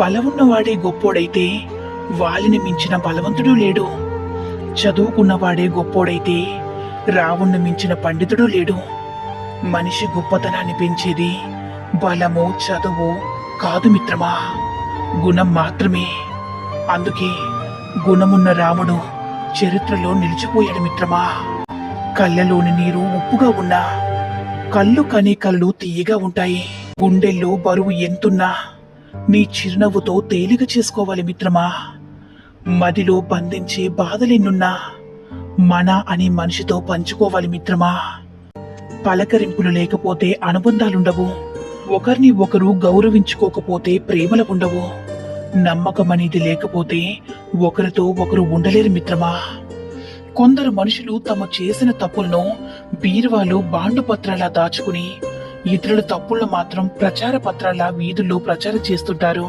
బలమున్నవాడే గొప్పోడైతే వాళ్ళని మించిన బలవంతుడు లేడు. చదువుకున్నవాడే గొప్పోడైతే రావుణ్ణి మించిన పండితుడు లేడు. మనిషి గొప్పతనాన్ని పెంచేది బలము చదువు కాదు మిత్రమా, గుణం మాత్రమే. అందుకే గుణమున్న రాముడు చరిత్రలో నిలిచిపోయాడు మిత్రమా. కళ్ళలోని నీరు ఉప్పుగా ఉన్నా కళ్ళు కనే కళ్ళు తీయగా ఉంటాయి. గుండెల్లో బరువు ఎంతున్నా నీ చిరునవ్వుతో తేలిక చేసుకోవాలి మిత్రమా. మదిలో బంధించే బాధలెన్నున్నా మన అనే మనిషితో పంచుకోవాలి మిత్రమా. పలకరింపులు లేకపోతే అనుబంధాలుండవు. ఒకరిని ఒకరు గౌరవించుకోకపోతే ప్రేమలు ఉండవు. నమ్మకం అనేది లేకపోతే ఒకరితో ఒకరు ఉండలేరు మిత్రమా. కొందరు మనుషులు తమ చేసిన తప్పులను బీరువాలు బాండు పత్రాలా దాచుకుని ఇతరుల తప్పులను మాత్రం ప్రచార పత్రాల వీధుల్లో ప్రచారం చేస్తుంటారు.